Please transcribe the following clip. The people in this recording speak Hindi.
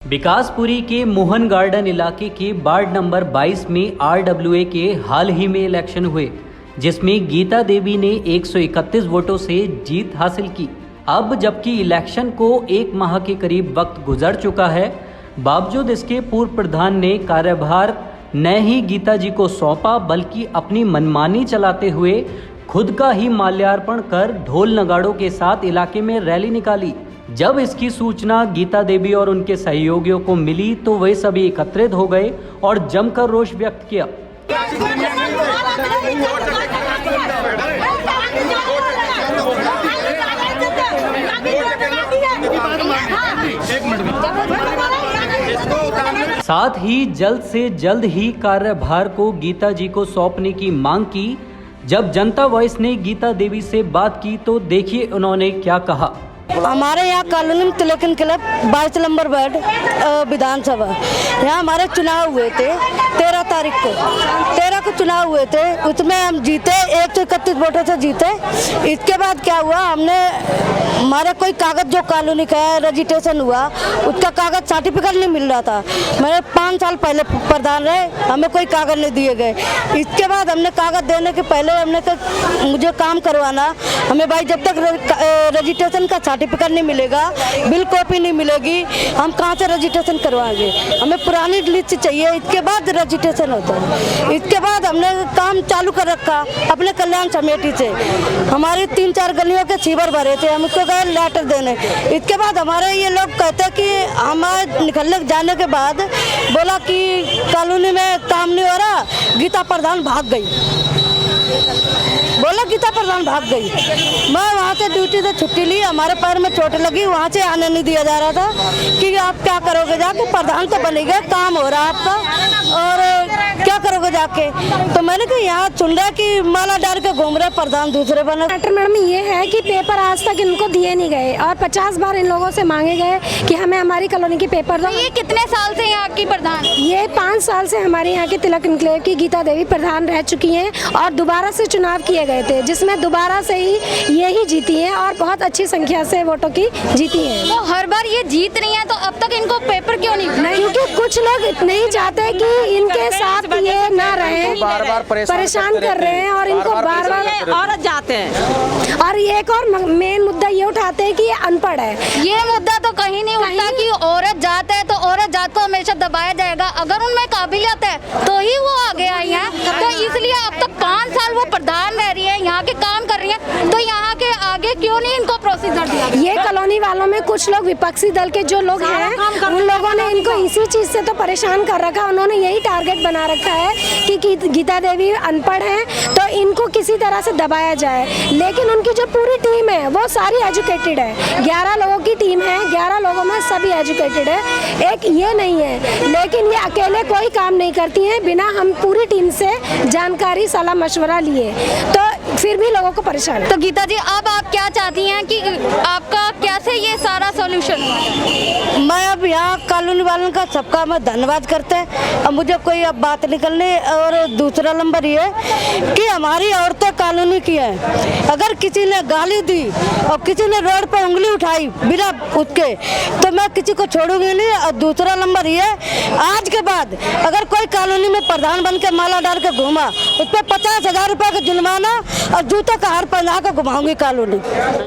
विकासपुरी के मोहन गार्डन इलाके के वार्ड नंबर 22 में आरडब्ल्यूए के हाल ही में इलेक्शन हुए, जिसमें गीता देवी ने 131 वोटों से जीत हासिल की। अब जबकि इलेक्शन को एक माह के करीब वक्त गुजर चुका है, बावजूद इसके पूर्व प्रधान ने कार्यभार न ही गीता जी को सौंपा, बल्कि अपनी मनमानी चलाते हुए खुद का ही माल्यार्पण कर ढोल नगाड़ों के साथ इलाके में रैली निकाली। जब इसकी सूचना गीता देवी और उनके सहयोगियों को मिली तो वे सभी एकत्रित हो गए और जमकर रोष व्यक्त किया। साथ ही जल्द से जल्द ही कार्यभार को गीता जी को सौंपने की मांग की। जब जनता वॉइस ने गीता देवी से बात की तो देखिए उन्होंने क्या कहा। हमारे यहाँ कॉलोनी में तिलकन क्लब 22 नंबर वार्ड विधानसभा, यहाँ हमारे चुनाव हुए थे 13 तारीख को। 13 को चुनाव हुए थे, उसमें हम जीते 131 वोटों से जीते। इसके बाद क्या हुआ, हमने हमारे कोई कागज जो कॉलोनी का है रजिस्ट्रेशन हुआ, उसका कागज सर्टिफिकेट नहीं मिल रहा था। मैंने 5 साल पहले प्रधान रहे, हमें कोई कागज नहीं दिए गए। इसके बाद हमने कागज देने के पहले हमने कहा मुझे काम करवाना, हमें भाई जब तक रजिस्ट्रेशन का सर्टिफिकेट नहीं मिलेगा, बिल कॉपी नहीं मिलेगी, हम कहाँ से रजिस्ट्रेशन करवाएंगे, हमें पुरानी लिस्ट चाहिए, इसके बाद रजिस्ट्रेशन होता है। इसके बाद हमने काम चालू कर रखा अपने कल्याण समिति से। हमारी 3-4 गलियों के सीवर भरे थे, हम उसको गए लेटर देने। इसके बाद हमारे ये लोग कहते कि हमारे निकलने जाने के बाद बोला कि कॉलोनी में काम नहीं हो रहा, गीता प्रधान भाग गई। बोला गीता प्रधान भाग गई। मैं वहाँ से ड्यूटी से छुट्टी ली, हमारे पैर में चोट लगी, वहाँ से आने नहीं दिया जा रहा था कि आप क्या करोगे जाके, प्रधान तो बनेगा, काम हो रहा है आपका और क्या करोगे जाके। तो मैंने कहा यहाँ सुन रहा कि माला डाल के घूम रहे प्रधान दूसरे बने। मैडम ये है कि पेपर आज तक इनको दिए नहीं गए और 50 बार इन लोगों से मांगे गए कि हमें हमारी कॉलोनी की पेपर दो। ये कितने साल से यहाँ की प्रधान? ये 5 साल से हमारे यहाँ के तिलक एन्क्लेव की गीता देवी प्रधान रह चुकी हैं और दोबारा से चुनाव किए गए थे, जिसमें दोबारा से ही ये ही जीती हैं और बहुत अच्छी संख्या से वोटों की जीती हैं। तो हर बार ये जीत रही हैं, तो अब तक इनको पेपर क्यों नहीं? क्योंकि कुछ लोग नहीं चाहते कि इनके साथ ये ना रहे, बार परेशान कर रहे हैं और इनको बार-बार औरत जाते हैं। और एक और मेन मुद्दा ये उठाते हैं कि ये अनपढ़ है। ये मुद्दा तो कहीं नहीं उठता कि औरत जात है तो औरत जात को हमेशा दबाया जाएगा। अगर उनमें काबिलियत है तो ही वो आगे आई हैं। तो इसलिए अब तक 5 साल वो प्रधान रह रही है, यहाँ के काम कर रही है, तो यहाँ के आगे क्यों नहीं इनको प्रोसीजर दिया? ये कॉलोनी वालों में कुछ लोग विपक्षी दल के जो लोग हैं, उन लोगों ने इनको इसी चीज से तो परेशान कर रखा। उन्होंने यही टारगेट बना रखा है कि गीता देवी अनपढ़ हैं तो इनको किसी तरह से दबाया जाए। लेकिन उनकी जो पूरी टीम है वो सारी एजुकेटेड है। 11 लोगों की टीम है, 11 लोगों में सभी एजुकेटेड है, एक ये नहीं है। लेकिन ये अकेले कोई काम नहीं करती हैं बिना हम पूरी टीम से जानकारी सलाह मशवरा लिए, तो फिर भी लोगों को परेशान। तो गीता जी अब आप क्या चाहती हैं कि आपका कैसे ये सारा सॉल्यूशन? मैं अब यहाँ कॉलोनी वालों का सबका मैं धन्यवाद करते हैं। अब मुझे कोई अब बात निकलने। और दूसरा नंबर ये कि हमारी औरतें कॉलोनी की है, अगर किसी ने गाली दी और किसी ने रोड पर उंगली उठाई बिना उसके, तो मैं किसी को छोड़ूंगी नहीं। और दूसरा नंबर ये, आज के बाद अगर कोई कॉलोनी में प्रधान बन के माला डाल के घूमा, उस पर 50,000 रुपये का जुर्माना और जूतों का हार पहना कर घुमाऊंगी कॉलोनी।